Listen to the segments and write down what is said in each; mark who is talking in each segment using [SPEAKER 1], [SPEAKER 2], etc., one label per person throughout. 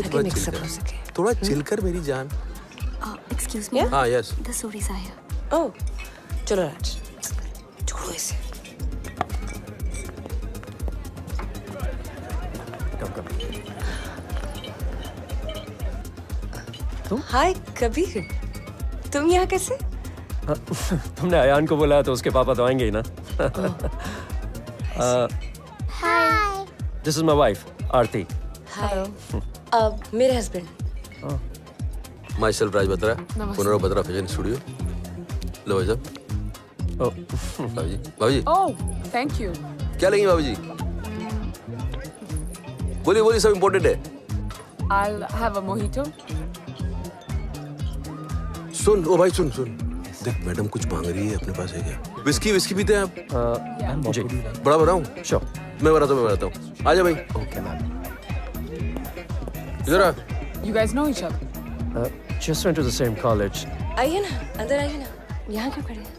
[SPEAKER 1] थोड़ा चिल कर, थोड़ा चिल कर मेरी जान।
[SPEAKER 2] Excuse me.
[SPEAKER 1] हाँ यस।
[SPEAKER 2] द सूरीज आए हैं।
[SPEAKER 3] ओह चलो राज, छोड़ो इसे।
[SPEAKER 4] तुम?
[SPEAKER 3] हाय कबीर, तुम यहाँ कैसे?
[SPEAKER 4] तुमने अयान को बोला तो उसके पापा तो आएंगे ही ना।
[SPEAKER 2] Hi.
[SPEAKER 4] This is my wife Aarti.
[SPEAKER 3] Hi. मेरे husband.
[SPEAKER 1] Myself Raj Batra, Punarv Batra fashion studio. लो भाई साहब। भाभी जी, भाभी जी।
[SPEAKER 5] Oh thank you.
[SPEAKER 1] क्या लेंगी भाभी जी? बोलिए बोलिए, सब इम्पोर्टेंट है।
[SPEAKER 5] I'll have a mojito.
[SPEAKER 1] सुन ओ भाई, सुन सुन देख, मैडम कुछ मांग रही है, अपने पास है क्या? विस्की विस्की पीते हैं आप?
[SPEAKER 4] जी
[SPEAKER 1] बड़ा बनाऊं?
[SPEAKER 4] श्योर।
[SPEAKER 1] मैं बनाता हूँ। आजा भाई।
[SPEAKER 4] Okay ma'am.
[SPEAKER 1] इधर आ।
[SPEAKER 5] You guys know each other?
[SPEAKER 4] Just went to the same college.
[SPEAKER 3] आइए ना, अंदर आइए ना। यहाँ क्यों खड़े हैं?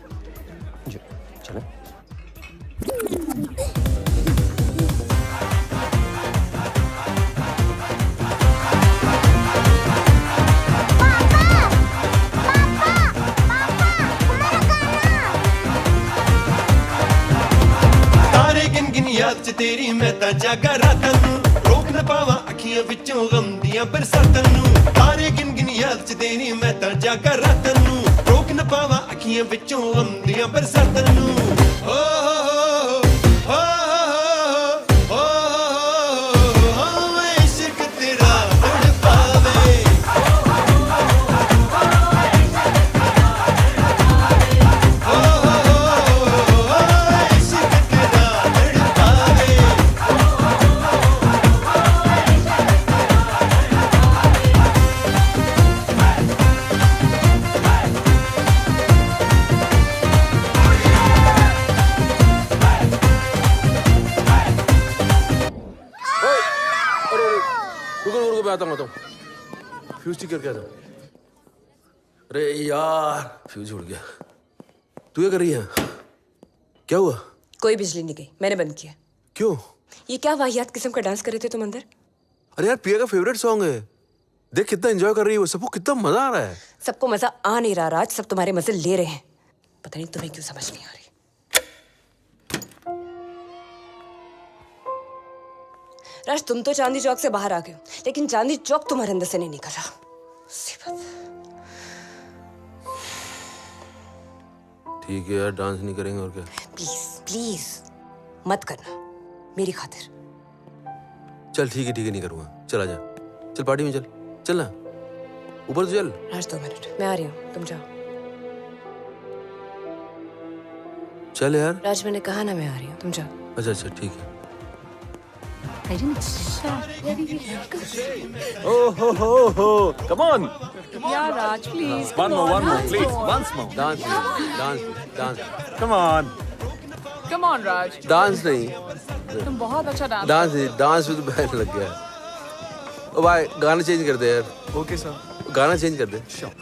[SPEAKER 4] जी चलें।
[SPEAKER 6] याद च तेरी मैं तां जागा रातां नूं, रोक न पावां अखियां विचों गम दियां बरसातां नूं। तारे गिन गिन याद च तेरी मैं तां जागा रातां नूं, रोक न पावां अखियां विचों गम दियां बरसातां नूं। ओ इश्क तेरा तड़पावे।
[SPEAKER 1] आता हूँ फ्यूज ठीक करके आता हूँ। अरे यार फ्यूज उड़ गया। तू क्या कर रही है? क्या हुआ?
[SPEAKER 3] कोई बिजली नहीं गई, मैंने बंद किया।
[SPEAKER 1] क्यों?
[SPEAKER 3] ये क्या वाहियात किस्म का डांस कर रहे थे तुम अंदर?
[SPEAKER 1] अरे यार प्रिया का फेवरेट सॉन्ग है, देख कितना एंजॉय कर रही है वो, सबको कितना मजा आ रहा है।
[SPEAKER 3] सबको मजा आ नहीं रहा राज, सब तुम्हारे मजे ले रहे हैं। पता नहीं तुम्हें क्यों समझ नहीं आ रही। राज तुम तो चांदी चौक से बाहर आ गए हो, लेकिन चांदी चौक तुम्हारे अंदर से नहीं निकला।
[SPEAKER 1] ठीक है यार, डांस नहीं करेंगे और क्या।
[SPEAKER 3] प्लीज प्लीज मत करना मेरी खातिर।
[SPEAKER 1] चल ठीक है नहीं करूंगा। चल आजा, चल पार्टी में चल, चल ना ऊपर तो चल।
[SPEAKER 3] राज 2 मिनट, मैं आ रही हूँ, तुम जाओ।
[SPEAKER 1] चल यार।
[SPEAKER 3] राज मैंने कहा ना मैं आ रही हूँ, तुम जाओ।
[SPEAKER 1] अच्छा ठीक है।
[SPEAKER 4] Oh, come on.
[SPEAKER 5] Yeah, Raj, please.
[SPEAKER 4] One more, please. Once more.
[SPEAKER 1] Dance.
[SPEAKER 4] Come on.
[SPEAKER 5] Come on, Raj.
[SPEAKER 1] Dance नहीं,
[SPEAKER 5] तुम बहुत अच्छा
[SPEAKER 1] डांस में तो बैन लग गया है। ओ भाई गाना चेंज कर दे यार।
[SPEAKER 4] Okay sir.
[SPEAKER 1] गाना चेंज कर दे।
[SPEAKER 4] श्योर।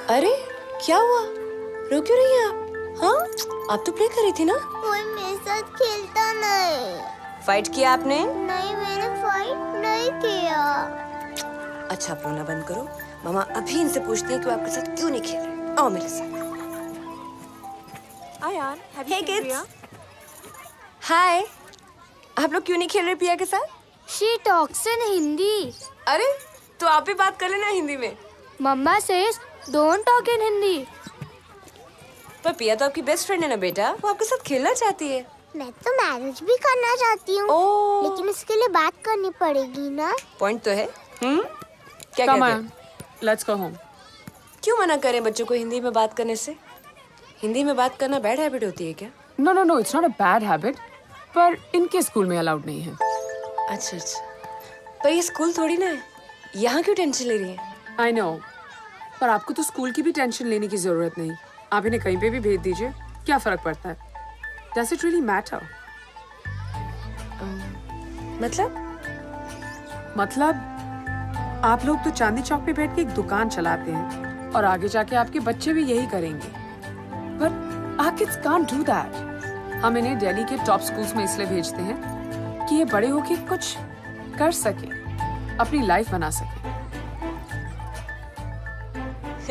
[SPEAKER 3] अरे क्या हुआ, रो क्यों रही हैं आप? हाँ आप तो प्ले कर रही थी ना।
[SPEAKER 2] कोई मेरे साथ खेलता नहीं।
[SPEAKER 3] फाइट किया आपने?
[SPEAKER 2] नहीं मैंने फाइट नहीं किया।
[SPEAKER 3] अच्छा आप रोना बंद करो, मामा अभी इनसे पूछती हैं कि वो आपके साथ क्यों नहीं खेल रहे। आओ मेरे साथ।
[SPEAKER 7] Ayaan,
[SPEAKER 3] Hey kids. हाय, आप लोग क्यों नहीं खेल रहे पिया के साथ?
[SPEAKER 2] She talks in Hindi.
[SPEAKER 3] अरे तो आप भी बात कर लेना हिंदी में।
[SPEAKER 2] मम्मा says don't talk in Hindi.
[SPEAKER 3] पर पिया तो आपकी बेस्ट फ्रेंड है ना बेटा, वो आपके साथ खेलना चाहती है।
[SPEAKER 2] मैं तो मैरिज भी करना चाहती हूँ, लेकिन उसके लिए बात करनी पड़ेगी ना।
[SPEAKER 3] पॉइंट तो है। क्या
[SPEAKER 5] Come
[SPEAKER 3] कहते
[SPEAKER 5] on, let's go home.
[SPEAKER 3] क्यों मना करें बच्चों को हिंदी में बात करने से? हिंदी में बात करना बैड हैबिट होती है क्या?
[SPEAKER 5] No, it's not a bad habit. पर इनके स्कूल में अलाउड नहीं है।
[SPEAKER 3] अच्छा पर ये स्कूल थोड़ी ना है, यहाँ क्यों टेंशन ले रही है?
[SPEAKER 5] I know. पर आपको तो स्कूल की भी टेंशन लेने की जरूरत नहीं। आप इन्हें कहीं पे भी भेज दीजिए, क्या फर्क पड़ता है? Does it really matter? मतलब आप लोग तो चांदनी चौक पे बैठ के एक दुकान चलाते हैं, और आगे जाके आपके बच्चे भी यही करेंगे। But our kids can't do that. हम इन्हें दिल्ली के टॉप स्कूल्स में इसलिए भेजते हैं कि ये बड़े होके कुछ कर सके, अपनी लाइफ बना सके।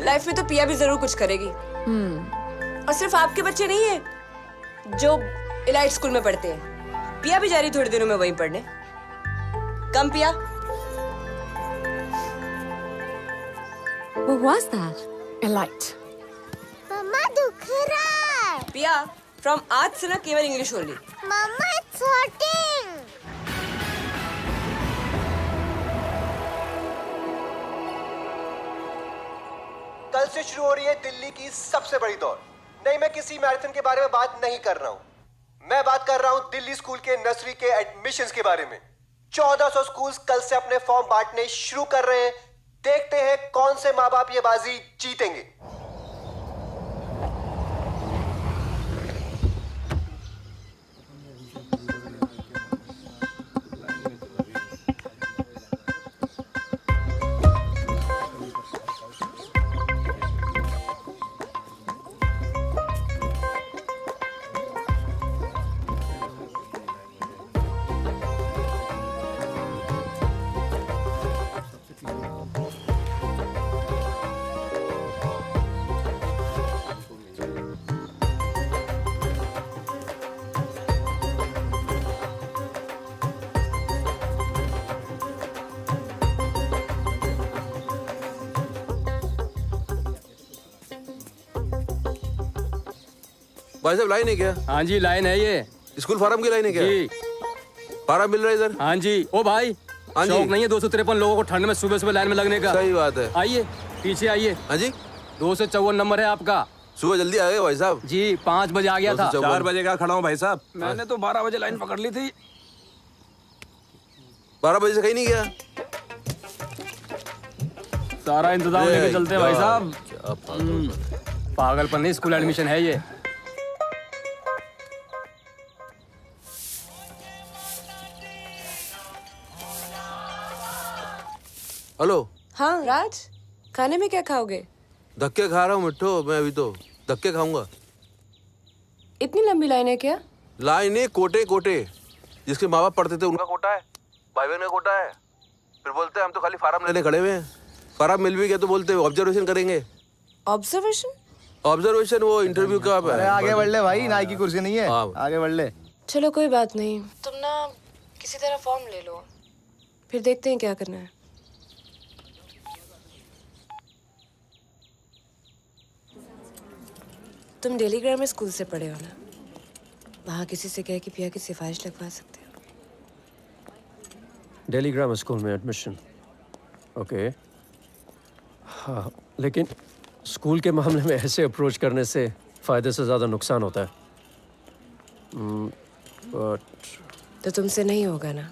[SPEAKER 3] लाइफ में तो पिया भी जरूर कुछ करेगी। और सिर्फ आपके बच्चे नहीं है जो इलाइट स्कूल में पढ़ते हैं, पिया भी जा रही थोड़े दिनों में वहीं पढ़ने। कम पिया।
[SPEAKER 7] What was that?
[SPEAKER 5] Elite.
[SPEAKER 2] मम्मा दुख रहा है।
[SPEAKER 3] पिया, फ्रॉम आज से ना केवल English only.
[SPEAKER 2] Mumma it's hurting.
[SPEAKER 8] कल से शुरू हो रही है दिल्ली की सबसे बड़ी दौड़। नहीं, मैं किसी मैराथन के बारे में बात नहीं कर रहा हूं। मैं बात कर रहा हूं दिल्ली स्कूल के नर्सरी के एडमिशंस के बारे में। 1400 स्कूल्स कल से अपने फॉर्म बांटने शुरू कर रहे हैं। देखते हैं कौन से माँ बाप ये बाजी जीतेंगे।
[SPEAKER 1] भाई साहब लाइन है क्या?
[SPEAKER 4] हाँ जी लाइन है ये।
[SPEAKER 1] स्कूल फार्म की लाइन है क्या?
[SPEAKER 4] जी।
[SPEAKER 1] फार्म मिल रहा है इधर?
[SPEAKER 4] हाँ जी। ओ भाई,
[SPEAKER 1] हाँ जी।
[SPEAKER 4] शौक नहीं है 253 लोगों को ठंड में सुबह सुबह लाइन में लगने का?
[SPEAKER 1] सही बात है।
[SPEAKER 4] आइए पीछे आइए।
[SPEAKER 1] हाँ जी।
[SPEAKER 4] 254 नंबर है आपका।
[SPEAKER 1] सुबह जल्दी आ गए भाई साहब?
[SPEAKER 4] जी 5 बजे आ गया था।
[SPEAKER 1] 4
[SPEAKER 9] बजे का खड़ा हूँ भाई साहब।
[SPEAKER 4] मैंने तो 12 बजे लाइन पकड़ ली थी।
[SPEAKER 1] 12 बजे से कहीं नहीं गया?
[SPEAKER 4] सारा इंतजाम लेके चलते हैं भाई साहब।
[SPEAKER 1] क्या पागल।
[SPEAKER 4] पागलपन नहीं, स्कूल एडमिशन है ये।
[SPEAKER 1] हेलो।
[SPEAKER 3] हाँ राज, खाने में क्या खाओगे?
[SPEAKER 1] धक्के खा रहा हूँ मिट्टो, मैं अभी तो धक्के खाऊंगा।
[SPEAKER 3] इतनी लंबी लाइन है क्या?
[SPEAKER 1] लाइन है, कोटे कोटे। जिसके माँ बाप पढ़ते थे उनका कोटा है, भाई बहन का कोटा है। फिर बोलते हैं हम तो खाली फार्म लेने खड़े हुए हैं। फार्म मिल भी गया तो बोलते हैं ऑब्जर्वेशन करेंगे।
[SPEAKER 3] ऑब्जर्वेशन?
[SPEAKER 1] ऑब्जर्वेशन वो इंटरव्यू का।
[SPEAKER 9] अरे आगे बढ़ ले भाई, नाई की कुर्सी नहीं है।
[SPEAKER 1] हाँ।
[SPEAKER 9] आगे बढ़ ले।
[SPEAKER 3] चलो कोई बात नहीं, तुम ना किसी तरह फॉर्म ले लो, फिर देखते हैं क्या करना है। तुम डेली ग्रामर स्कूल से पढ़े हो ना? वहाँ किसी से कह कि पिया की सिफारिश लगवा सकते हो।
[SPEAKER 4] दिल्ली ग्रामर स्कूल में एडमिशन। ओके। हाँ, लेकिन स्कूल के मामले में ऐसे अप्रोच करने से फ़ायदे से ज़्यादा नुकसान होता है। बट
[SPEAKER 3] तो तुमसे नहीं होगा ना?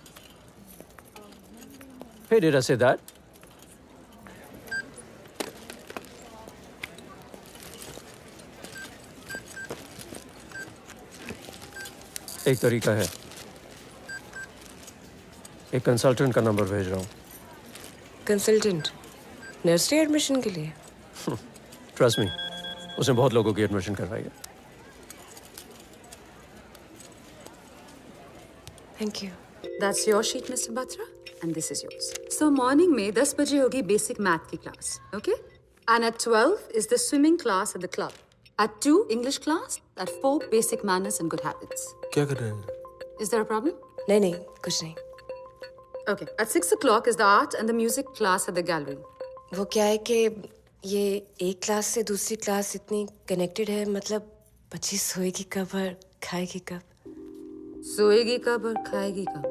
[SPEAKER 4] Hey, did I say that? एक तरीका है, एक कंसल्टेंट का नंबर भेज रहा हूँ।
[SPEAKER 3] कंसल्टेंट? नर्सरी एडमिशन के लिए?
[SPEAKER 4] ट्रस्ट मी, उसने बहुत लोगों की एडमिशन करवाई है।
[SPEAKER 3] Thank you.
[SPEAKER 7] That's your sheet, Mr. Batra, and this is yours. So morning में 10 बजे होगी basic math की class, okay? And at 12 is the swimming class at the club. At 2 English class. At 4 basic manners and good habits.
[SPEAKER 1] क्या कर रहे हैं?
[SPEAKER 7] Is there a problem?
[SPEAKER 3] नहीं नहीं, कुछ नहीं।
[SPEAKER 7] Okay. At 6 o'clock is the art and the music class at the gallery.
[SPEAKER 3] वो क्या है कि ये एक क्लास से दूसरी क्लास इतनी कनेक्टेड है, मतलब बच्ची सोएगी कब और खाएगी कब?
[SPEAKER 7] सोएगी कब और खाएगी कब?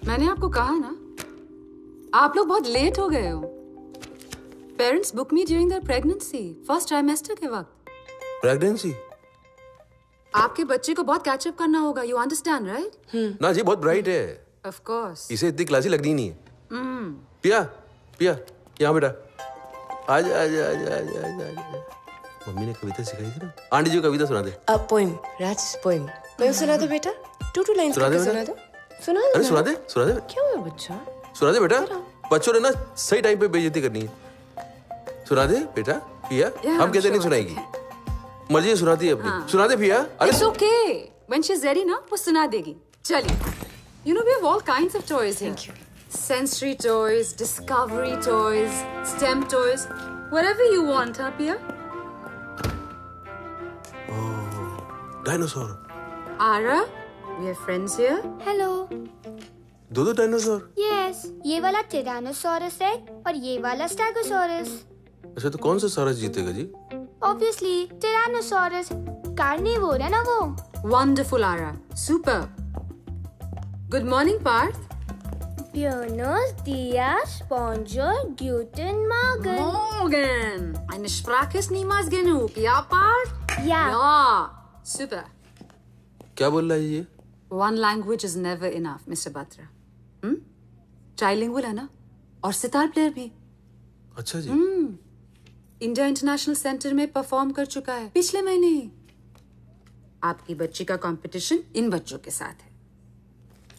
[SPEAKER 7] मैंने आपको कहा ना, आप लोग बहुत लेट हो गए हो। Parents book me during their pregnancy, first trimester के वक्त।
[SPEAKER 1] प्रेगनेंसी?
[SPEAKER 7] आपके बच्चे को बहुत कैचअप करना होगा, यू अंडरस्टैंड राइट?
[SPEAKER 1] ना जी, बहुत ब्राइट है।
[SPEAKER 7] Of course.
[SPEAKER 1] इसे इतनी क्लासी लगनी नहीं है। पिया, पिया, यहाँ बेटा। आजा आजा आजा आजा आजा आजा। मम्मी ने कविता सिखाई थी ना, आंटी जी को कविता सुना दे।
[SPEAKER 3] अब पोइम, राज पोइम। पोइम सुना दो बेटा, 2 लाइन्स
[SPEAKER 1] सुना दे
[SPEAKER 3] सुना
[SPEAKER 1] बेटा।
[SPEAKER 3] दो। सुना दो।
[SPEAKER 1] अरे सुना दे, सुना दे।
[SPEAKER 3] क्यों है बच्चा?
[SPEAKER 1] सुना दे बेटा। बच्चों ने ना सही टाइम पे बेइज्जती करनी है। सुना दे बेटा पिया।
[SPEAKER 7] Yeah,
[SPEAKER 1] हम
[SPEAKER 7] I'm
[SPEAKER 1] कहते
[SPEAKER 7] sure
[SPEAKER 1] नहीं
[SPEAKER 7] it's
[SPEAKER 1] सुनाएगी, मर्जी सुनाती है अपनी। सुना दे पिया। अरे
[SPEAKER 7] It's okay. When she's ready ना, वो सुना देगी। चलिए। You know we have all kinds of toys here.
[SPEAKER 3] Thank you.
[SPEAKER 7] Sensory toys, discovery toys, STEM toys, whatever you want, huh, Pia?
[SPEAKER 1] Dinosaur.
[SPEAKER 7] Ara, we have friends here.
[SPEAKER 2] Hello.
[SPEAKER 1] दो dinosaur.
[SPEAKER 2] Yes, ये वाला टिरानोसॉरस है और ये वाला stegosaurus.
[SPEAKER 1] अच्छा तो कौन सा सारस जीतेगा जी?
[SPEAKER 2] ऑब्वियसली टिरानोसॉरस, कार्निवोर है ना वो।
[SPEAKER 7] Wonderful, Ara. Super. Good morning, Parth.
[SPEAKER 2] Buenos dias, bonjour, guten Morgen.
[SPEAKER 7] Morgen. Eine Sprache ist niemals genug, ja, Parth?
[SPEAKER 2] Ja.
[SPEAKER 7] Ja. Super.
[SPEAKER 1] क्या बोल रहा है ये?
[SPEAKER 7] One language is never enough, Mr. Batra. Trilingual है ना? और सितार प्लेयर भी।
[SPEAKER 1] अच्छा जी।
[SPEAKER 7] इंडिया इंटरनेशनल सेंटर में परफॉर्म कर चुका है पिछले महीने ही। आपकी बच्ची का कंपटीशन इन बच्चों के साथ है।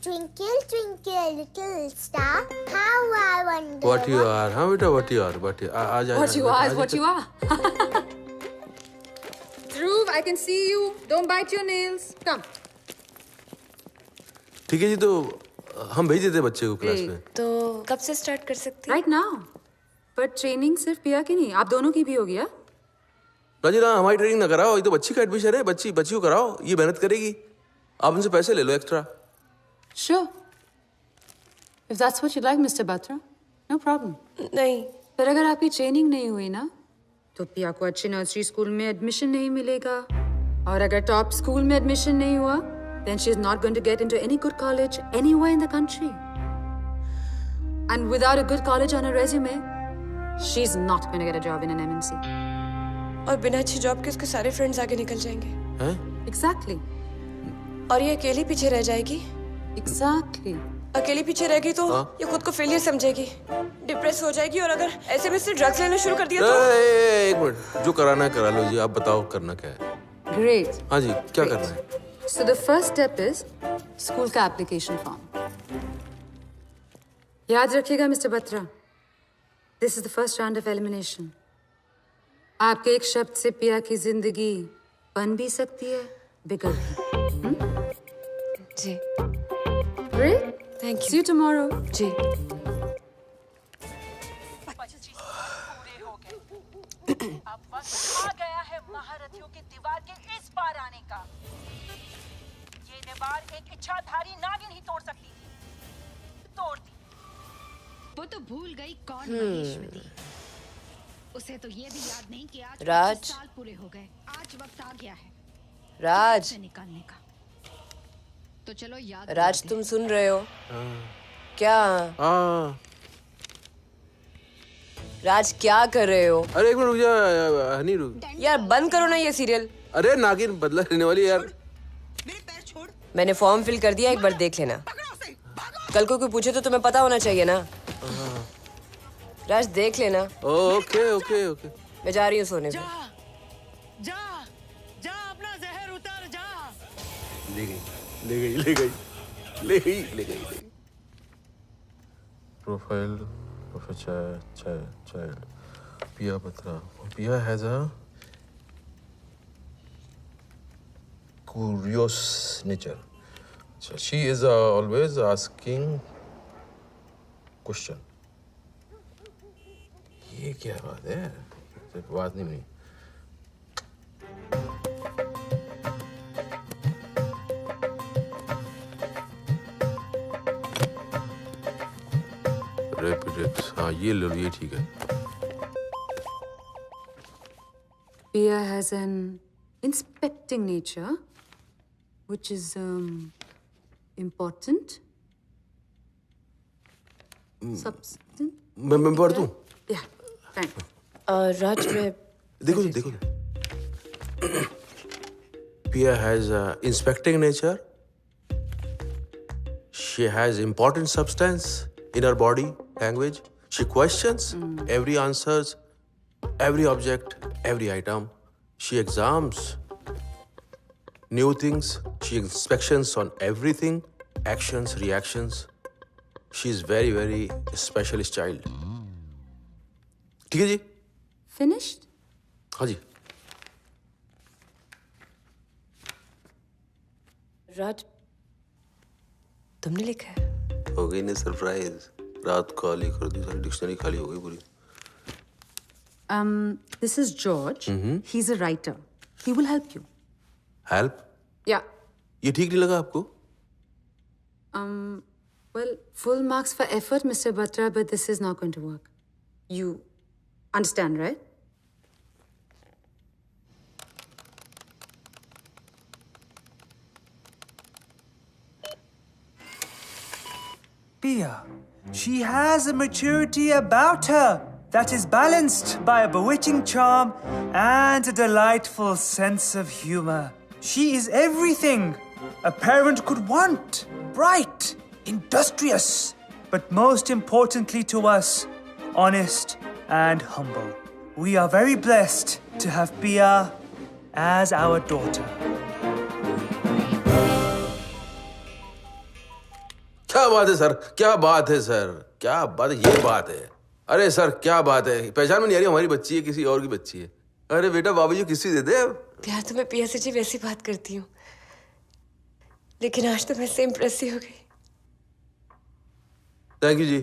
[SPEAKER 2] Twinkle, twinkle, little star, how I wonder.
[SPEAKER 1] What you are? हाँ बेटा what you are? What you are? आज
[SPEAKER 7] What you are is what you are. Dhruv, I can see you. Don't bite your nails. Come.
[SPEAKER 1] ठीक है जी, तो हम भेज देते बच्चे को क्लास में।
[SPEAKER 3] तो कब से स्टार्ट कर सकते हैं?
[SPEAKER 7] Right now. पर ट्रेनिंग सिर्फ पिया की नहीं, आप दोनों की भी होगी।
[SPEAKER 1] राजी ना हमारी ट्रेनिंग ना कराओ, ये तो बच्ची का एडमिशन है। बच्ची को कराओ, ये मेहनत करेगी, आप उनसे पैसे ले लो extra.
[SPEAKER 7] Sure. If that's what you like, Mr. Batra, no problem.
[SPEAKER 3] नहीं।
[SPEAKER 7] पर अगर आपकी ट्रेनिंग नहीं हुई ना, तो पिया को अच्छे नर्सरी स्कूल में एडमिशन नहीं मिलेगा। और अगर टॉप स्कूल में एडमिशन नहीं हुआ, then she is not going to get into any good college anywhere in the country. And without a good college on her resume, she's not going to get a job in an MNC.
[SPEAKER 3] और बिना अच्छी job के उसके सारे friends आगे निकल जाएंगे।
[SPEAKER 1] हैं?
[SPEAKER 7] Exactly.
[SPEAKER 3] और ये अकेली पीछे रह जाएगी।
[SPEAKER 7] Exactly.
[SPEAKER 3] अकेली पीछे रहेगी तो ये खुद को फेलियर समझेगी, डिप्रेस हो जाएगी। और अगर ऐसे में से ड्रग्स लेना शुरू कर दिया तो
[SPEAKER 1] एक मिनट, जो कराना है करा लो जी। आप बताओ करना क्या है?
[SPEAKER 7] Great.
[SPEAKER 1] हाँ जी, क्या करना है?
[SPEAKER 7] So the first step is school का application form. याद रखिएगा mister Batra, this is the first round of elimination. आपके एक शब्द से पिया की जिंदगी बन भी सकती है, बिगड़ भी।
[SPEAKER 3] जी।
[SPEAKER 7] Great.
[SPEAKER 3] Thank you.
[SPEAKER 7] See you tomorrow.
[SPEAKER 3] जी।
[SPEAKER 10] अब वक्त आ गया है महारथियों की दीवार के इस पार आने का। ये दीवार एक इच्छाधारी नागिन ही तोड़ सकती थी, तोड़ दी।
[SPEAKER 11] वो तो भूल गई कौन महेश्वरी। उसे तो ये भी याद नहीं कि आज
[SPEAKER 3] राज।
[SPEAKER 11] 25 साल पूरे हो गए। आज वक्त आ गया है
[SPEAKER 3] राज।
[SPEAKER 11] से निकालने का। तो चलो याद।
[SPEAKER 3] राज तुम सुन रहे हो? क्या? राज क्या कर रहे हो?
[SPEAKER 1] अरे एक मिनट रुक जा हनी, रुक
[SPEAKER 3] यार बंद करो ना ये सीरियल।
[SPEAKER 1] अरे नागिन बदला लेने वाली यार।
[SPEAKER 3] मैंने फॉर्म फिल कर दिया, एक बार देख लेना। कल को कोई पूछे तो तुम्हें पता होना चाहिए ना। राज देख लेना।
[SPEAKER 1] Okay okay okay.
[SPEAKER 3] मैं जा रही हूँ सोने पे।
[SPEAKER 10] जा अपना जहर उतार जा।
[SPEAKER 1] ले गई। Profile child Pia Batra. Pia has a curious nature. So she is always asking question. ये क्या बात है? सिर्फ बात नहीं बनी। हाँ ये लो, ये ठीक है।
[SPEAKER 7] Pia has an inspecting nature, which is important. Substance.
[SPEAKER 1] मैं पढ़ दूँ?
[SPEAKER 7] Yeah, thank you.
[SPEAKER 3] राज मैं
[SPEAKER 1] देखो। Pia has inspecting nature. She has important substance in her body language. She questions every answers, every object, every item. She examines new things. She inspections on everything, actions, reactions. She is very very specialist child. ठीक है जी।
[SPEAKER 7] Finished?
[SPEAKER 1] हाँ जी।
[SPEAKER 3] राज, तुमने लिखा है?
[SPEAKER 1] हो गई ना surprise. रात खाली कर दी, सारी डिक्शनरी खाली हो गई पूरी।
[SPEAKER 7] This is George. He's a writer. He will help you.
[SPEAKER 1] Help?
[SPEAKER 7] Yeah.
[SPEAKER 1] ये ठीक नहीं लगा आपको?
[SPEAKER 7] Well, full marks for effort, Mr. Batra, but this is not going to work. You understand, right?
[SPEAKER 12] Pia, she has a maturity about her that is balanced by a bewitching charm and a delightful sense of humor. She is everything a parent could want. Bright, industrious, but most importantly to us, honest and humble. We are very blessed to have Pia as our daughter.
[SPEAKER 1] क्या बात है sir, क्या बात है sir, क्या बात है, ये बात है। अरे सर क्या बात है, पहचान में नहीं आ रही हमारी बच्ची है किसी और की बच्ची है। अरे बेटा बाबूजी किसी दे दे।
[SPEAKER 3] प्यार तो मैं पिया से जी वैसी बात करती हूँ, लेकिन आज तो मैं से इम्प्रेस ही हो गई।
[SPEAKER 1] थैंक यू जी।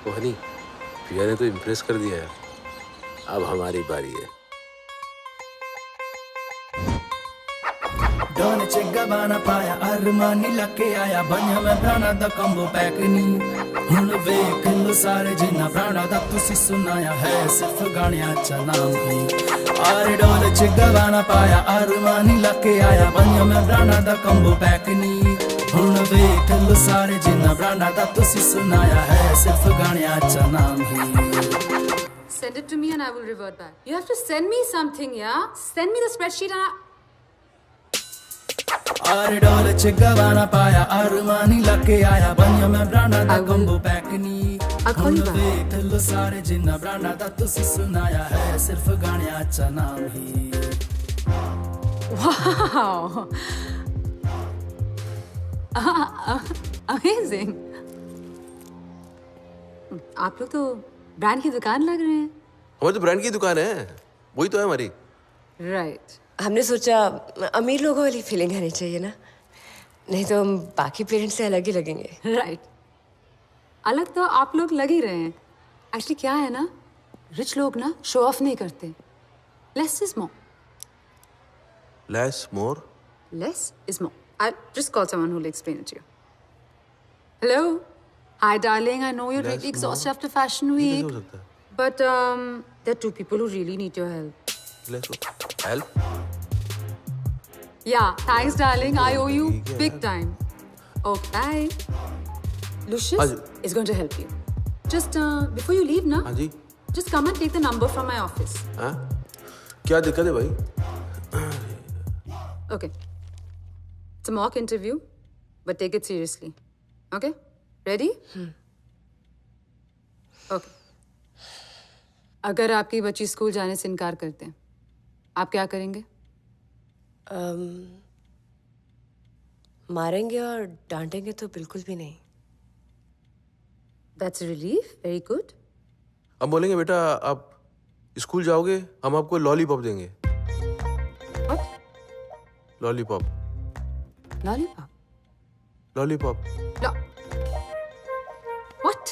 [SPEAKER 1] वो हनी, पिया ने तो इम्प्रेस कर दिया है, अब हमारी बारी है।
[SPEAKER 13] डोल चिगवाना पाया अरमानी लके आया बन्या मैं प्राणा दा कंबो पैक नी हुन वेख लो सारे जिन्ना प्राणा दा तुसी सुनाया है सिर्फ गाणिया चा नाम ही आरे डोल चिगवाना पाया अरमानी लके आया बन्या मैं प्राणा दा कंबो पैक नी हुन वेख लो सारे जिन्ना प्राणा दा तुसी सुनाया है सिर्फ गाणिया चा नाम ही।
[SPEAKER 7] Send it to me and I will revert back. You have to send me something, yeah? Send me the spreadsheet and
[SPEAKER 13] आरे डोल चिगवाना पाया अरमानी लके आया बन्या मैं प्राणा दा कंबो पैक नी हुन वेख लो सारे जिन्ना प्राणा दा तुसी सुनाया है सिर्फ गाणिया चा नाम ही।
[SPEAKER 7] Wow! Amazing! आप लोग तो ब्रांड की दुकान लग रहे हैं।
[SPEAKER 1] हमारी तो ब्रांड की दुकान है, वही तो है हमारी।
[SPEAKER 7] Right.
[SPEAKER 3] हमने सोचा अमीर लोगों वाली फीलिंग आनी चाहिए ना, नहीं तो हम बाकी पेरेंट्स से अलग ही लगेंगे।
[SPEAKER 7] Right. अलग तो आप लोग लग ही रहे हैं। एक्चुअली क्या है ना, रिच लोग ना शो ऑफ नहीं करते। Less is more.
[SPEAKER 1] Less more?
[SPEAKER 7] Less is more. I'll just call someone who will explain it to you. Hello? Hi, darling. I know you're really exhausted after Fashion Week. But there are two people who really need your help.
[SPEAKER 1] Help?
[SPEAKER 7] Yeah, thanks, darling. I owe you big time. Okay, bye. Lucius is going to help you. Just before you leave, na? Just come and take the number from my office.
[SPEAKER 1] हाँ? क्या दिक्कत है भाई?
[SPEAKER 7] Okay. It's a mock interview, but take it seriously. Okay? Ready? Okay. अगर आपकी बच्ची school जाने से इनकार करते हैं, आप क्या करेंगे?
[SPEAKER 3] मारेंगे और डांटेंगे तो बिल्कुल भी नहीं।
[SPEAKER 7] That's a relief. Very good.
[SPEAKER 1] अब बोलेंगे बेटा आप स्कूल जाओगे, हम आपको लॉलीपॉप देंगे।
[SPEAKER 7] What?
[SPEAKER 1] Lollipop.
[SPEAKER 7] Lollipop?
[SPEAKER 1] Lollipop.
[SPEAKER 7] What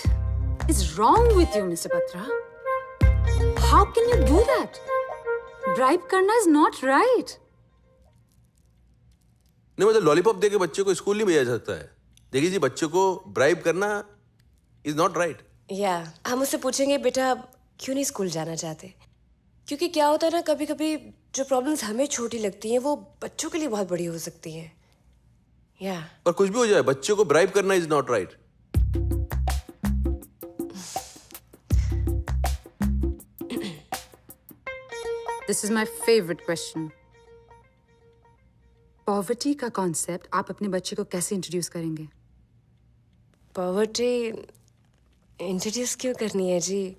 [SPEAKER 7] is wrong with you, Mr. Batra? How can you do that? Bribe करना is not right.
[SPEAKER 1] नहीं मतलब लॉलीपॉप देके बच्चे को स्कूल नहीं भेजा सकता है। देखिए जी, बच्चे को ब्राइब करना इज नॉट राइट।
[SPEAKER 3] या हम उससे पूछेंगे बेटा क्यों नहीं स्कूल जाना चाहते, क्योंकि क्या होता है ना, कभी कभी जो प्रॉब्लम्स हमें छोटी लगती हैं वो बच्चों के लिए बहुत बड़ी हो सकती हैं। या
[SPEAKER 1] और कुछ भी हो जाए, बच्चे को ब्राइब करना is not right.
[SPEAKER 7] This is my favorite question. Poverty का कॉन्सेप्ट आप अपने बच्चे को कैसे इंट्रोड्यूस करेंगे?
[SPEAKER 3] पॉवर्टी इंट्रोड्यूस क्यों करनी है जी,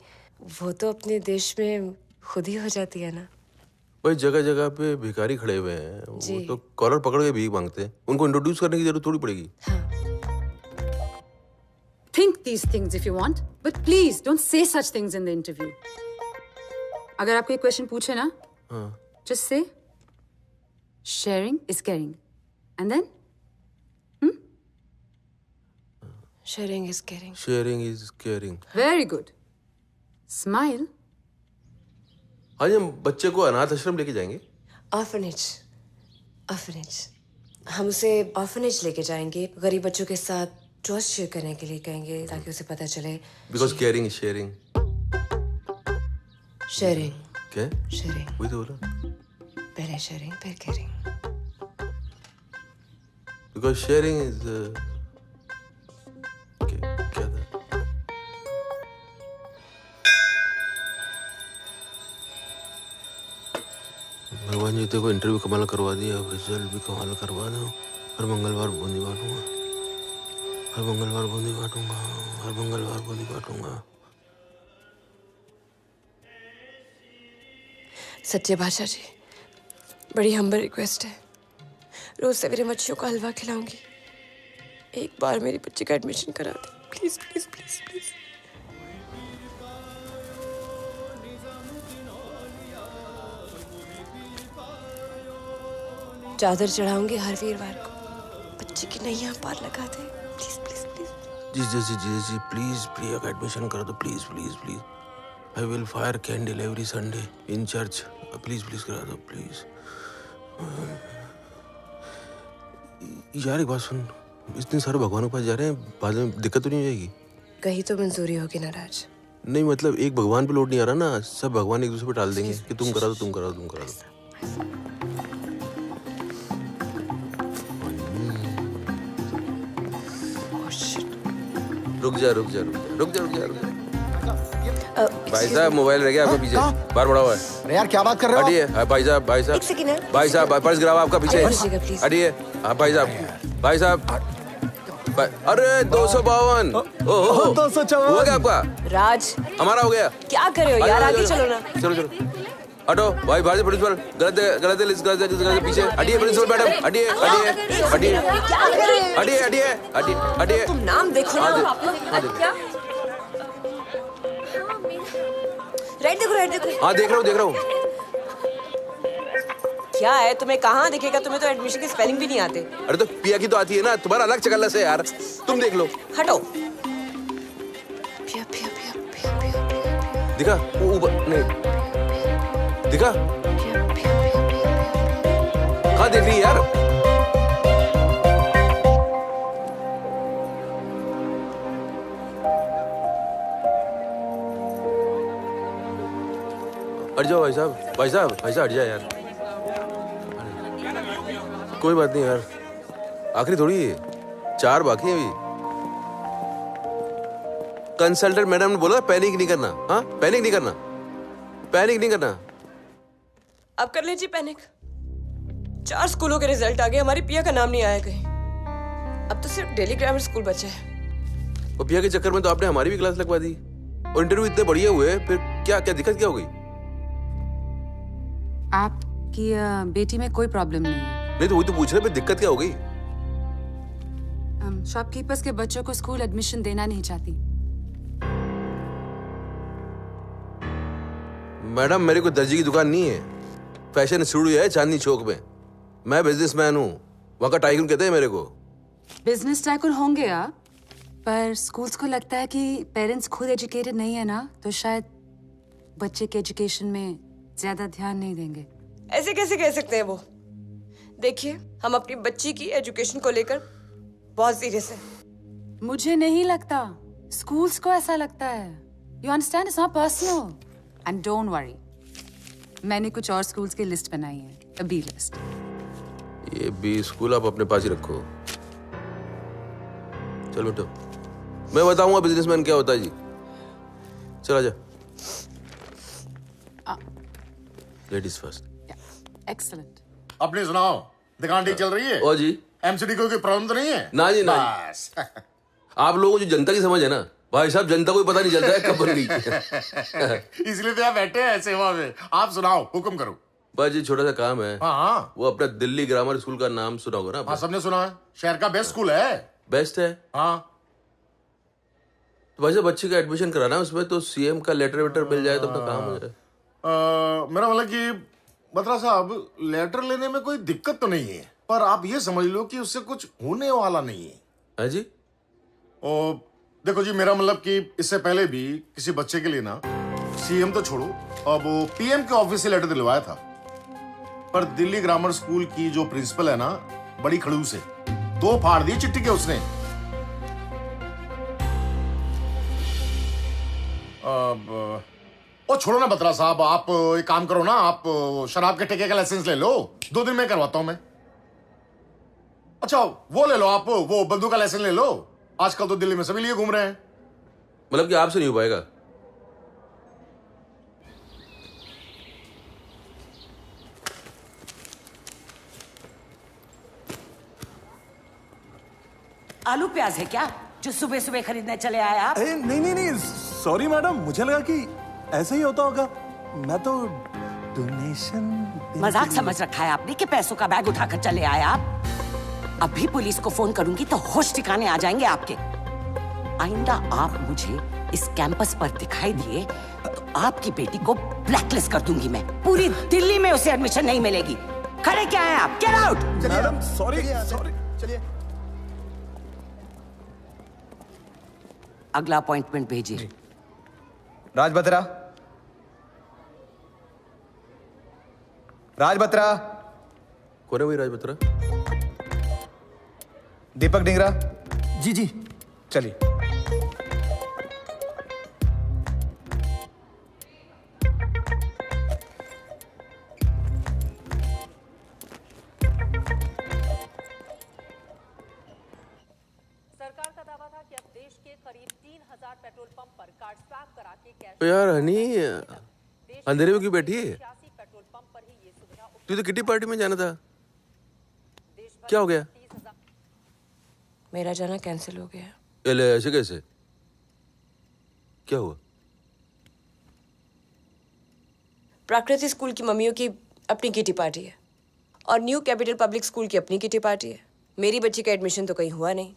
[SPEAKER 3] वो तो अपने देश में खुद ही हो जाती है ना।
[SPEAKER 1] भाई जगह जगह पे भिखारी खड़े हुए हैं, वो
[SPEAKER 3] जी।
[SPEAKER 1] तो कॉलर पकड़ के भीख मांगते हैं, उनको इंट्रोड्यूस करने की जरूरत थोड़ी पड़ेगी।
[SPEAKER 7] Think these things if you want, but please don't say such things in the interview. अगर आपको एक क्वेश्चन पूछे ना, just say, sharing is caring, and then,
[SPEAKER 3] Sharing is caring.
[SPEAKER 1] Sharing is caring.
[SPEAKER 7] very good. Smile.
[SPEAKER 1] आज हम बच्चे को अनाथ आश्रम लेके जाएंगे।
[SPEAKER 3] Orphanage, orphanage. हम उसे ऑर्फनेज लेके जाएंगे, गरीब बच्चों के साथ ट्रस्ट शेयर करने के लिए कहेंगे, ताकि उसे पता चले।
[SPEAKER 1] Because caring is sharing.
[SPEAKER 3] Sharing,
[SPEAKER 1] क्या?
[SPEAKER 3] शेयरिंग।
[SPEAKER 1] वही तो बोला।
[SPEAKER 3] पहले शेयरिंग, फिर केयरिंग।
[SPEAKER 1] बिकॉज शेयरिंग इज क्या था? भगवान जी को इंटरव्यू कमाल करवा दिया, अब रिजल्ट भी कमाल करवा दो। हर मंगलवार बूंदी बांटूंगा, हर मंगलवार बूंदी बांटूंगा, हर मंगलवार बूंदी बांटूंगा।
[SPEAKER 3] सच्चे बादशाह जी, बड़ी हम्बल रिक्वेस्ट है, रोज सवेरे मच्छियों का हलवा खिलाऊंगी। एक बार मेरी बच्ची का एडमिशन करा दे, प्लीज प्लीज प्लीज प्लीज। चादर चढ़ाऊंगी हर वीरवार को, बच्ची की नैया पार लगा दे, प्लीज प्लीज प्लीज।
[SPEAKER 1] जी प्लीज प्रिया का एडमिशन करा दो, please please please. I will fire candle every Sunday in church, please please करा दो प्लीज। यार एक बात सुन, इतने सारे भगवानों के पास जा रहे हैं, बाद में दिक्कत तो नहीं हो जाएगी?
[SPEAKER 3] कहीं तो मंजूरी होगी ना राज।
[SPEAKER 1] नहीं मतलब एक भगवान पे लोड नहीं आ रहा ना, सब भगवान एक दूसरे पे डाल देंगे कि तुम करा दो तुम करा दो तुम करा दो। रुक जा रुक जा रुक जा रुक जा रुक जा रुक जा। भाई साहब मोबाइल रह गया आपका पीछे, बाहर पड़ा हुआ है।
[SPEAKER 9] अरे यार क्या बात कर रहे हो?
[SPEAKER 1] हटिए भाई साहब भाई साहब भाई साहब, पर्स गिरा हुआ आपका पीछे, हटिए। हाँ भाई साहब भाई साहब। अरे 252 ओहो
[SPEAKER 9] 254
[SPEAKER 1] हुआ क्या आपका?
[SPEAKER 3] राज
[SPEAKER 1] हमारा हो गया।
[SPEAKER 3] क्या कर रहे हो यार, आगे चलो ना।
[SPEAKER 1] चलो चलो हटो भाई, भारतीय प्रिंसिपल गलत है गलत है गलत है पीछे हटिए। प्रिंसिपल मैडम हटिए हटिए हटिए हटिए हटिए हटिए हटिए।
[SPEAKER 3] तुम नाम देखो ना क्या? राइट देखो राइट देखो।
[SPEAKER 1] हाँ देख रहा हूँ।
[SPEAKER 3] क्या है तुम्हें, कहाँ दिखेगा? तुम्हें तो एडमिशन की स्पेलिंग भी नहीं आते।
[SPEAKER 1] अरे तो पिया की तो आती है ना, तुम्हारा अलग चकल्ला से यार, तुम देख लो।
[SPEAKER 3] हटो।
[SPEAKER 1] दिखा ऊपर नहीं दिखा, कहाँ देख रही है यार? हट जाओ भाई साहब भाई साहब भाई साहब हट जाए यार। कोई बात नहीं यार, आखिरी थोड़ी है, 4 बाकी हैं अभी। कंसल्टेंट मैडम ने बोला पैनिक नहीं करना। हाँ पैनिक नहीं करना, पैनिक नहीं करना।
[SPEAKER 3] अब कर लीजिए पैनिक। 4 स्कूलों के रिजल्ट आ गए, हमारी पिया का नाम नहीं आया कहीं। अब तो सिर्फ दिल्ली ग्रामर स्कूल बचा है।
[SPEAKER 1] और पिया के चक्कर में तो आपने हमारी भी क्लास लगवा दी, और इंटरव्यू इतने बढ़िया हुए, फिर क्या क्या दिक्कत क्या हो गई?
[SPEAKER 7] आपकी बेटी में कोई प्रॉब्लम नहीं है।
[SPEAKER 1] नहीं तो वही तो पूछ रहे, फिर दिक्कत क्या हो गई?
[SPEAKER 7] शॉपकीपर्स के बच्चों को स्कूल एडमिशन देना नहीं चाहती।
[SPEAKER 1] मैडम मेरे को दर्जी की दुकान नहीं है, फैशन स्टूडियो है चांदनी चौक में। मैं बिजनेसमैन हूँ, वहाँ का टाइकून कहते हैं मेरे को।
[SPEAKER 7] बिजनेस टाइकून होंगे आप, पर स्कूल्स को लगता है कि पेरेंट्स खुद एजुकेटेड नहीं है ना, तो शायद बच्चे के एजुकेशन में ज्यादा ध्यान नहीं देंगे।
[SPEAKER 3] ऐसे कैसे कह सकते हैं वो? देखिए हम अपनी बच्ची की एजुकेशन को लेकर बहुत सीरियस हैं।
[SPEAKER 7] मुझे नहीं लगता, स्कूल्स को ऐसा लगता है। You understand, it's not personal. And don't worry, मैंने कुछ और स्कूल्स की लिस्ट बनाई है, अ बी लिस्ट।
[SPEAKER 1] ये बी स्कूल आप अपने पास ही रखो। चलो बेटो, मैं बताऊंगा बिजनेसमैन क्या होता है जी। चला जा। Ladies first.
[SPEAKER 7] एक्सीलेंट।
[SPEAKER 14] अपनी सुनाओ, दुकान ठीक चल रही है?
[SPEAKER 1] ओ जी।
[SPEAKER 14] एमसीडी को कोई प्रॉब्लम तो नहीं है?
[SPEAKER 1] ना जी ना।
[SPEAKER 14] बस।
[SPEAKER 1] आप लोगों को जो जनता की समझ है ना भाई साहब, जनता को भी पता नहीं चलता है कब बन गई।
[SPEAKER 14] इसलिए तो आप बैठे हैं सेवा में। आप सुनाओ, हुक्म करो।
[SPEAKER 1] बस जी छोटा सा काम है।
[SPEAKER 14] हाँ
[SPEAKER 1] वो अपना दिल्ली ग्रामर स्कूल का नाम सुना होगा ना आपने?
[SPEAKER 14] हाँ, सबने सुना है, शहर का बेस्ट स्कूल है।
[SPEAKER 1] बेस्ट है?
[SPEAKER 14] हाँ।
[SPEAKER 1] तो वैसे बच्चे का एडमिशन कराना है उसमें, तो सीएम का लेटर वेटर मिल जाए तो अपना काम हो जाए।
[SPEAKER 14] मेरा मतलब कि बत्रा साहब, लेटर लेने में कोई दिक्कत तो नहीं है, पर आप ये समझ लो कि उससे कुछ होने वाला नहीं है।
[SPEAKER 1] है जी?
[SPEAKER 14] देखो जी, मेरा मतलब कि इससे पहले भी किसी बच्चे के लिए ना, सीएम तो छोड़ो, अब वो पीएम के ऑफिस से लेटर दिलवाया था, पर दिल्ली ग्रामर स्कूल की जो प्रिंसिपल है ना, बड़ी खड़ूस है, 2 फाड़ दी चिट्ठी के उसने। अब ओ छोड़ो ना बत्रा साहब, आप एक काम करो ना, आप शराब के ठेके का लाइसेंस ले लो, 2 दिन में करवाता हूं मैं। अच्छा वो ले लो आप, वो बंदूक का लाइसेंस ले लो, आजकल तो दिल्ली में सभी लिए घूम रहे हैं।
[SPEAKER 1] मतलब कि आपसे नहीं हो पाएगा?
[SPEAKER 10] आलू प्याज है क्या जो सुबह सुबह खरीदने चले आए आप?
[SPEAKER 15] नहीं, सॉरी मैडम, मुझे लगा कि ऐसे ही होता होगा। मैं तो डोनेशन
[SPEAKER 10] मजाक समझ रखा है आपने कि पैसों का बैग उठाकर चले आए आप? अभी पुलिस को फोन करूंगी तो होश ठिकाने आ जाएंगे आपके। आइंदा आप मुझे इस कैंपस पर दिखाई दिए तो आपकी बेटी को ब्लैकलिस्ट कर दूंगी मैं। पूरी दिल्ली में उसे एडमिशन नहीं मिलेगी। खड़े क्या हैं आप? Get out.
[SPEAKER 15] मैडम सॉरी, चलिए।
[SPEAKER 10] अगला अपॉइंटमेंट भेजिए।
[SPEAKER 9] राज बत्रा, राज बत्रा।
[SPEAKER 1] कौन है भाई राज बत्रा?
[SPEAKER 9] दीपक डिंगरा।
[SPEAKER 15] जी
[SPEAKER 9] चलिए।
[SPEAKER 10] सरकार का दावा था कि अब देश के करीब 3000 पेट्रोल पंप पर कार्ड स्वैप करा के कैश।
[SPEAKER 1] तो यार हनी अंधेरे में क्यों बैठी है? तू तो किटी पार्टी में जाना था, क्या हो गया?
[SPEAKER 3] मेरा जाना कैंसिल हो गया।
[SPEAKER 1] ले ऐसे कैसे? क्या हुआ?
[SPEAKER 3] प्राकृति स्कूल की मम्मियों की अपनी किटी पार्टी है और न्यू कैपिटल पब्लिक स्कूल की अपनी किटी पार्टी है। मेरी बच्ची का एडमिशन तो कहीं हुआ नहीं,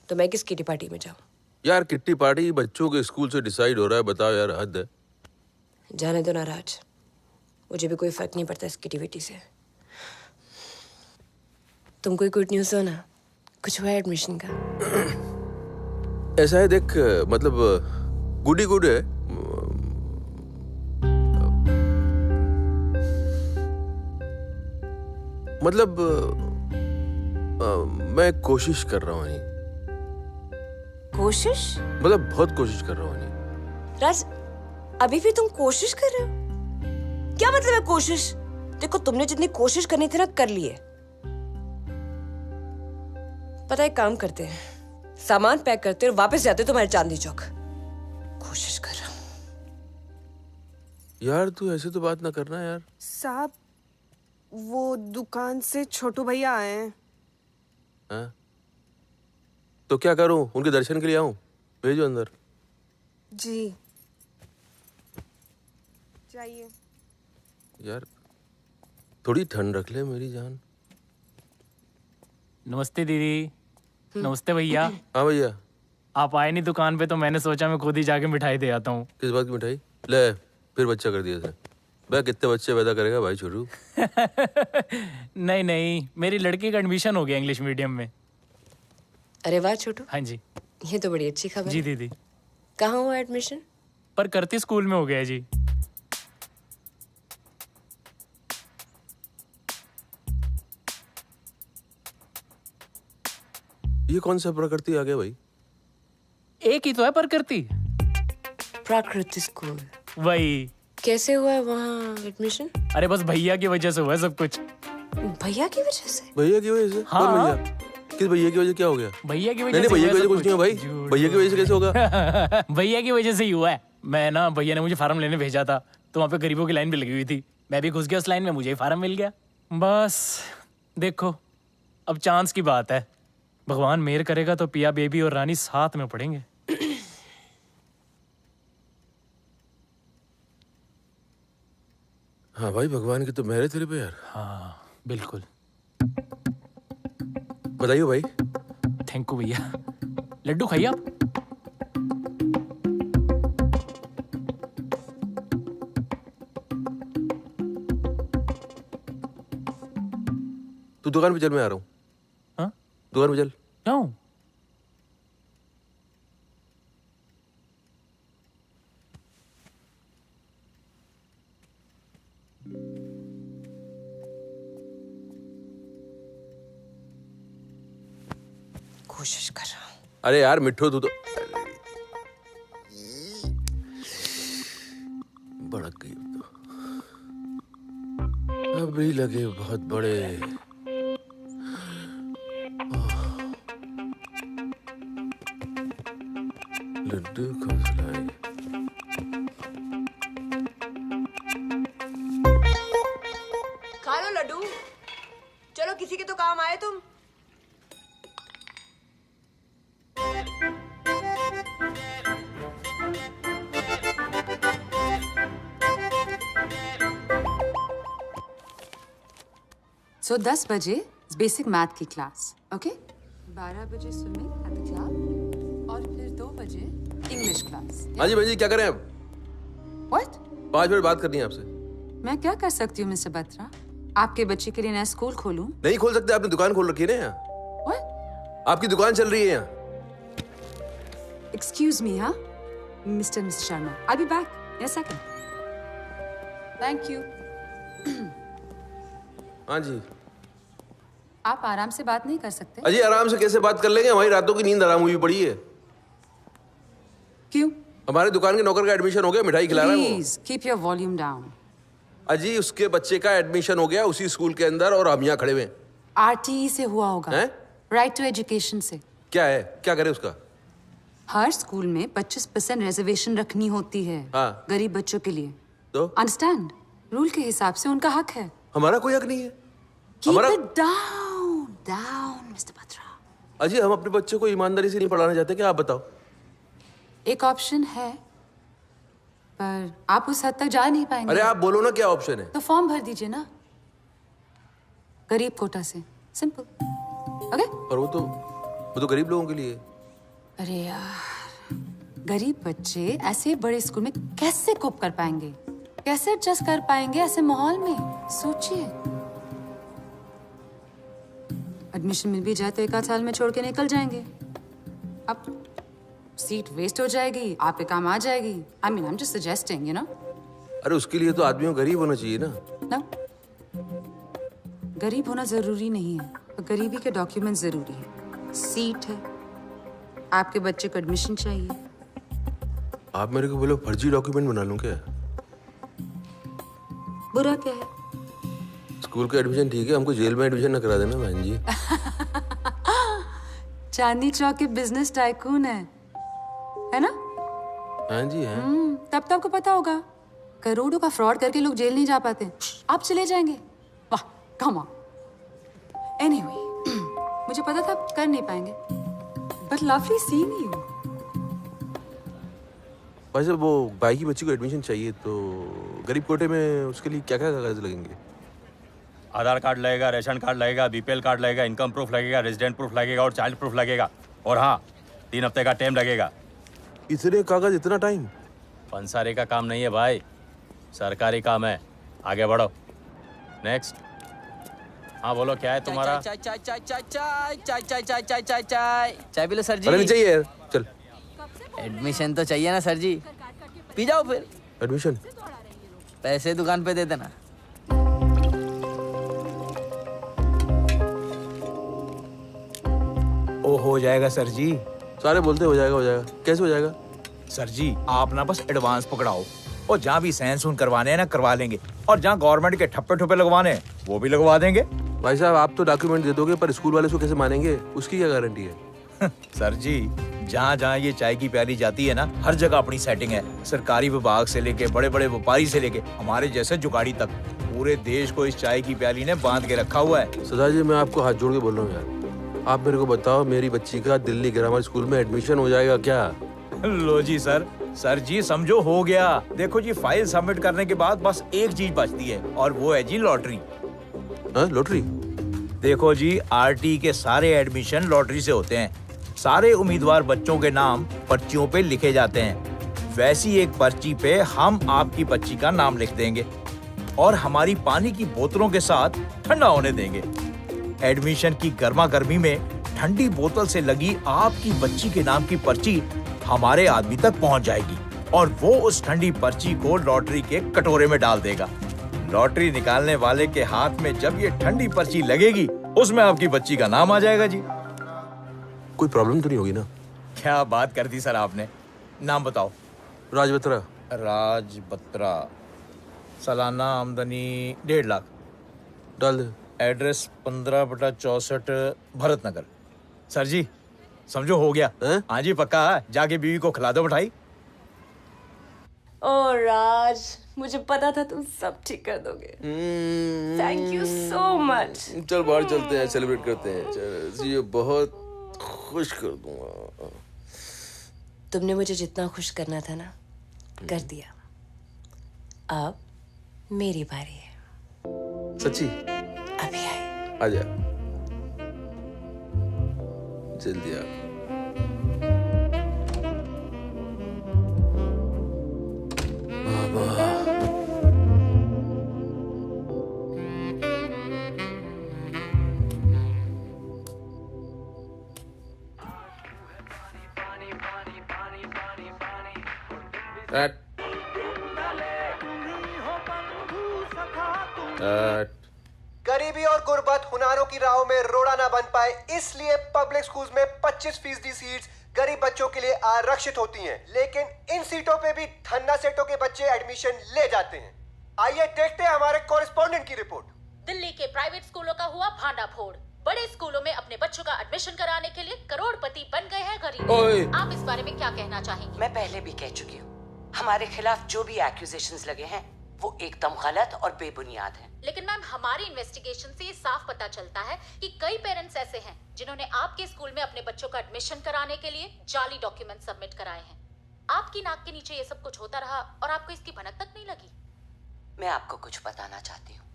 [SPEAKER 3] तो मैं किस किटी पार्टी में जाऊं?
[SPEAKER 1] यार किट्टी पार्टी बच्चों के स्कूल से डिसाइड हो रहा है, बताओ यार, हद है।
[SPEAKER 3] जाने दो ना राज, मुझे भी कोई फर्क नहीं पड़ता इस किटीविटी से। तुम कोई गुड न्यूज़ हो ना, कुछ हुआ एडमिशन का?
[SPEAKER 1] ऐसा है देख, मतलब गुड ही गुड है। मतलब मैं कोशिश कर रहा हूँ।
[SPEAKER 3] कोशिश?
[SPEAKER 1] मतलब बहुत कोशिश कर रहा हूँ।
[SPEAKER 3] राज, अभी भी तुम कोशिश कर रहे हो? क्या मतलब है कोशिश? देखो तुमने जितनी कोशिश करनी थी ना, कर ली है। पता है, काम करते हैं, सामान पैक करते और वापस जाते तुम्हारे चांदनी चौक। कोशिश कर रहा हूं।
[SPEAKER 1] यार तू ऐसे तो बात ना करना यार।
[SPEAKER 16] साहब, वो दुकान से छोटू भैया आए हैं।
[SPEAKER 1] हाँ? तो क्या करूं, उनके दर्शन के लिए आऊं? भेजो अंदर।
[SPEAKER 16] जी चाहिए।
[SPEAKER 1] यार थोड़ी ठंड रख ले मेरी जान।
[SPEAKER 17] नमस्ते दीदी। नमस्ते भैया।
[SPEAKER 1] हाँ भैया।
[SPEAKER 17] आप आए नहीं दुकान पे तो मैंने सोचा मैं खुद ही जाके मिठाई दे आता हूँ।
[SPEAKER 1] किस बात की मिठाई? ले फिर बच्चा कर दिया भाई, कितने बच्चे पैदा करेगा भाई छोटू?
[SPEAKER 17] नहीं, मेरी लड़की का एडमिशन हो गया इंग्लिश मीडियम में।
[SPEAKER 3] अरे वाह छोटू।
[SPEAKER 17] हाँ जी।
[SPEAKER 3] ये तो बड़ी अच्छी खबर
[SPEAKER 17] जी
[SPEAKER 3] है।
[SPEAKER 17] दीदी।
[SPEAKER 3] कहाँ हुआ एडमिशन?
[SPEAKER 17] पर करती स्कूल में हो गया जी।
[SPEAKER 1] ये कौन सा प्रकृति आ गया भाई?
[SPEAKER 17] एक ही तो है प्रकृति।
[SPEAKER 3] प्राकृति स्कूल।
[SPEAKER 17] वही।
[SPEAKER 3] कैसे हुआ है वहाँ एडमिशन?
[SPEAKER 17] अरे बस भैया की वजह से हुआ है सब कुछ।
[SPEAKER 3] भैया की वजह से?
[SPEAKER 1] भैया की वजह से?
[SPEAKER 17] हाँ।
[SPEAKER 1] कौन भैया? किस भैया की वजह? क्या हो गया?
[SPEAKER 17] भैया की वजह
[SPEAKER 1] नहीं,
[SPEAKER 17] से।
[SPEAKER 1] भैया की वजह कुछ नहीं है भाई। भैया की वजह से कैसे होगा?
[SPEAKER 17] भैया की वजह से ही हुआ है। मैं ना, भैया ने मुझे फार्म लेने भेजा था तो वहाँ पे गरीबों की लाइन भी लगी हुई थी। मैं भी घुस गया उस लाइन में, मुझे ही फार्म मिल गया। बस देखो, अब चांस की बात है। भगवान मेहर करेगा तो पिया बेबी और रानी साथ में पढ़ेंगे।
[SPEAKER 1] हाँ भाई, भगवान की तो मेहर है तेरे पे यार।
[SPEAKER 17] हाँ बिल्कुल।
[SPEAKER 1] बताइए भाई।
[SPEAKER 17] थैंक यू भैया। लड्डू खाइए आप।
[SPEAKER 1] तू दुकान पे चल, मैं आ रहा हूँ।
[SPEAKER 17] हाँ?
[SPEAKER 1] दुकान पे चल।
[SPEAKER 17] क्यों?
[SPEAKER 10] कोशिश कर रहा हूँ।
[SPEAKER 1] अरे यार मिठू, तू तो भड़क गई तो। अभी लगे बहुत बड़े। लड्डू खिलाए।
[SPEAKER 3] खा लो लड्डू। चलो किसी के तो काम आए तुम।
[SPEAKER 7] So 10 बजे बेसिक मैथ की क्लास, ओके? 12 बजे स्विमिंग एट द क्लब और फिर 2 बजे इंग्लिश क्लास।
[SPEAKER 1] हाँ जी भाई जी, क्या करें अब?
[SPEAKER 7] What?
[SPEAKER 1] 5 मिनट बात करनी है आपसे।
[SPEAKER 7] मैं क्या कर सकती हूँ मिस्टर बत्रा? आपके बच्चे के लिए नया स्कूल खोलूं?
[SPEAKER 1] नहीं खोल सकते, आपने दुकान खोल रखी है ना यहाँ।
[SPEAKER 7] What?
[SPEAKER 1] आपकी दुकान चल रही है यहाँ।
[SPEAKER 7] Excuse me, हाँ? Mr. Sharma, I'll be back in a second. Thank you.
[SPEAKER 1] हाँ जी।
[SPEAKER 7] आप आराम से बात नहीं कर सकते?
[SPEAKER 1] अजी आराम से कैसे बात कर लेंगे? हमारी रातों की नींद आराम हुई पड़ी है।
[SPEAKER 7] क्यों?
[SPEAKER 1] हमारे दुकान के नौकर का एडमिशन हो गया, मिठाई खिला रहा है वो।
[SPEAKER 7] Please keep your volume down.
[SPEAKER 1] अजी उसके बच्चे का एडमिशन हो गया उसी स्कूल के अंदर और हम यहाँ खड़े हुए हैं।
[SPEAKER 7] RTE से हुआ होगा।
[SPEAKER 1] हैं?
[SPEAKER 7] Right to Education से।
[SPEAKER 1] क्या है? क्या करे उसका?
[SPEAKER 7] हर स्कूल में 25% रिजर्वेशन रखनी होती है।
[SPEAKER 1] हाँ।
[SPEAKER 7] गरीब बच्चों के लिए।
[SPEAKER 1] तो?
[SPEAKER 7] अंडरस्टैंड? रूल के हिसाब से उनका हक है।
[SPEAKER 1] हमारा कोई हक नहीं है।
[SPEAKER 7] Keep it down, down, Mr. Batra.
[SPEAKER 1] अजी हम अपने बच्चों को ईमानदारी से नहीं पढ़ाना चाहते, क्या आप बताओ?
[SPEAKER 7] एक ऑप्शन है, पर आप उस हद तक जा नहीं पाएंगे।
[SPEAKER 1] अरे आप बोलो ना क्या ऑप्शन है?
[SPEAKER 7] तो फॉर्म भर दीजिए ना, गरीब कोटा से, सिंपल। ओके?
[SPEAKER 1] पर वो तो गरीब लोगों के लिए।
[SPEAKER 7] अरे यार, गरीब बच्चे ऐसे बड़े स्कूल में कैसे कोप कर पाएंगे? कैसे एडजस्ट कर पाएंगे ऐसे माहौल में? सोचिए। एडमिशन मिल भी जाए तो 1 साल में छोड़ के निकल जाएंगे। अब सीट वेस्ट हो जाएगी, आप पे काम आ जाएगी। I mean, I'm just suggesting, you know?
[SPEAKER 1] अरे उसके लिए तो आदमियों को गरीब होना चाहिए ना।
[SPEAKER 7] No. गरीब होना जरूरी नहीं है, तो गरीबी के डॉक्यूमेंट जरूरी है। सीट है, आपके बच्चे को एडमिशन चाहिए।
[SPEAKER 1] आप मेरे को बोलो फर्जी डॉक्यूमेंट बना लूं क्या?
[SPEAKER 7] बुरा क्या है?
[SPEAKER 1] स्कूल का एडमिशन ठीक है, हमको जेल में एडमिशन न करा देना बहन जी।
[SPEAKER 7] चांदनी चौक के बिजनेस टाइकून है ना?
[SPEAKER 1] हाँ जी है।
[SPEAKER 7] तब तो आपको पता होगा, करोड़ों का फ्रॉड करके लोग जेल नहीं जा पाते। आप चले जाएंगे। वाह, कम ऑन। एनीवे, मुझे पता था आप कर नहीं पाएंगे, बट लवली सीइंग यू।
[SPEAKER 1] वैसे वो भाई की बच्ची को एडमिशन चाहिए, तो गरीब कोटे में उसके लिए क्या क्या कागज लगेंगे?
[SPEAKER 18] आधार कार्ड लगेगा, रेशन कार्ड लगेगा, बीपीएल कार्ड लगेगा, इनकम प्रूफ लगेगा, रेजिडेंट प्रूफ लगेगा और चाइल्ड प्रूफ लगेगा। और हाँ, 3 हफ्ते का टाइम लगेगा।
[SPEAKER 1] इतने कागज, इतना टाइम?
[SPEAKER 18] पंसारी का काम नहीं है भाई, सरकारी काम है। आगे बढ़ो। नेक्स्ट। हाँ बोलो, क्या है तुम्हारा?
[SPEAKER 19] चाय चाय चाय चाय चाय चाय चाय चाय चाय चाय चाय चाय पी लो सर जी।
[SPEAKER 1] अरे नहीं चाहिए यार, चल।
[SPEAKER 19] एडमिशन तो चाहिए ना सर जी, पी जाओ फिर।
[SPEAKER 1] एडमिशन?
[SPEAKER 19] पैसे दुकान पे दे देना।
[SPEAKER 20] ओ हो जाएगा सर जी।
[SPEAKER 1] सारे बोलते हो जाएगा, हो जाएगा। कैसे हो जाएगा?
[SPEAKER 20] सर जी आप ना बस एडवांस पकड़ाओ, और जहाँ भी साइन सून करवाने हैं ना करवा लेंगे, और जहाँ गवर्नमेंट के ठप्पे ठुप्पे लगवाने हैं वो भी लगवा देंगे।
[SPEAKER 1] भाई साहब आप तो डॉक्यूमेंट दे दोगे, पर स्कूल वाले उसको कैसे मानेंगे? उसकी क्या गारंटी है?
[SPEAKER 20] सर जी जहाँ जहाँ ये चाय की प्याली जाती है ना, हर जगह अपनी सेटिंग है। सरकारी विभाग से लेके बड़े बड़े व्यापारी से लेके हमारे जैसे जुगाड़ी तक, पूरे देश को इस चाय की प्याली ने बांध के रखा हुआ है।
[SPEAKER 1] सदा जी मैं आपको हाथ जोड़ के बोल रहा हूँ यार, आप मेरे को बताओ, मेरी बच्ची का दिल्ली ग्रामर स्कूल में एडमिशन हो जाएगा क्या?
[SPEAKER 20] लो जी सर, सर जी समझो हो गया। देखो जी फाइल सबमिट करने के बाद बस एक चीज बचती है और वो है जी लॉटरी।
[SPEAKER 1] लॉटरी?
[SPEAKER 20] देखो जी आरटी के सारे एडमिशन लॉटरी से होते हैं। सारे उम्मीदवार बच्चों के नाम पर्चियों पे लिखे जाते हैं। वैसी एक पर्ची पे हम आपकी बच्ची का नाम लिख देंगे और हमारी पानी की बोतलों के साथ ठंडा होने देंगे। एडमिशन की गर्मा गर्मी में ठंडी बोतल से लगी आपकी बच्ची के नाम की पर्ची हमारे आदमी तक पहुंच जाएगी और वो उस ठंडी पर्ची को लॉटरी के कटोरे में डाल देगा। लॉटरी निकालने वाले के हाथ में जब ये ठंडी पर्ची लगेगी उसमें आपकी बच्ची का नाम आ जाएगा जी।
[SPEAKER 1] कोई प्रॉब्लम तो नहीं होगी ना?
[SPEAKER 20] क्या बात कर दी सर आपने। नाम बताओ।
[SPEAKER 1] राज बत्रा।
[SPEAKER 20] राज बत्रा। सालाना आमदनी 1.5 लाख।
[SPEAKER 1] डाल दे।
[SPEAKER 20] एड्रेस 15/64 भरत नगर। सर जी समझो हो गया। हाँ जी पक्का। जाके बीवी को खिला दो मिठाई।
[SPEAKER 3] ओ राज, मुझे पता था तुम सब ठीक कर दोगे। Thank you so much.
[SPEAKER 1] चल बाहर चलते हैं, सेलिब्रेट करते हैं। चल ये बहुत खुश कर दूंगा।
[SPEAKER 3] तुमने मुझे जितना खुश करना था ना कर दिया। अब मेरी बारी है।
[SPEAKER 1] सच्ची?
[SPEAKER 3] अभी आई।
[SPEAKER 1] आजा जल्दी आ। बाबा
[SPEAKER 8] गरीबी और गुर्बत हुनारों की राहों में रोड़ा ना बन पाए, इसलिए पब्लिक स्कूल्स में 25% सीट्स गरीब बच्चों के लिए आरक्षित होती हैं। लेकिन इन सीटों पे भी धन्ना सेठों के बच्चे एडमिशन ले जाते हैं। आइए देखते हैं हमारे कॉरेस्पॉन्डेंट की रिपोर्ट।
[SPEAKER 21] दिल्ली के प्राइवेट स्कूलों का हुआ भांडाफोड़। बड़े स्कूलों में अपने बच्चों का एडमिशन कराने के लिए करोड़पति बन गए हैं गरीब। आप इस बारे में क्या कहना चाहेंगे?
[SPEAKER 10] मैं पहले भी कह चुकी हूँ, हमारे खिलाफ जो भी एक्यूजेशंस लगे हैं वो एकदम गलत और बेबुनियाद हैं।
[SPEAKER 21] लेकिन मैम हमारी इन्वेस्टिगेशन से ये साफ पता चलता है कि कई पेरेंट्स ऐसे हैं जिन्होंने आपके स्कूल में अपने बच्चों का एडमिशन कराने के लिए जाली डॉक्यूमेंट सबमिट कराए हैं। आपकी नाक के नीचे ये सब कुछ होता रहा और आपको इसकी भनक तक नहीं लगी।
[SPEAKER 10] मैं आपको कुछ बताना चाहती हूँ।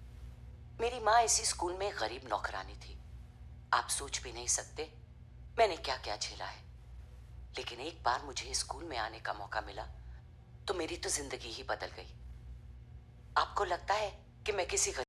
[SPEAKER 10] मेरी माँ इसी स्कूल में गरीब नौकरानी थी। आप सोच भी नहीं सकते मैंने क्या क्या झेला है। लेकिन एक बार मुझे इस स्कूल में आने का मौका मिला तो मेरी तो जिंदगी ही बदल गई। आपको लगता है कि मैं किसी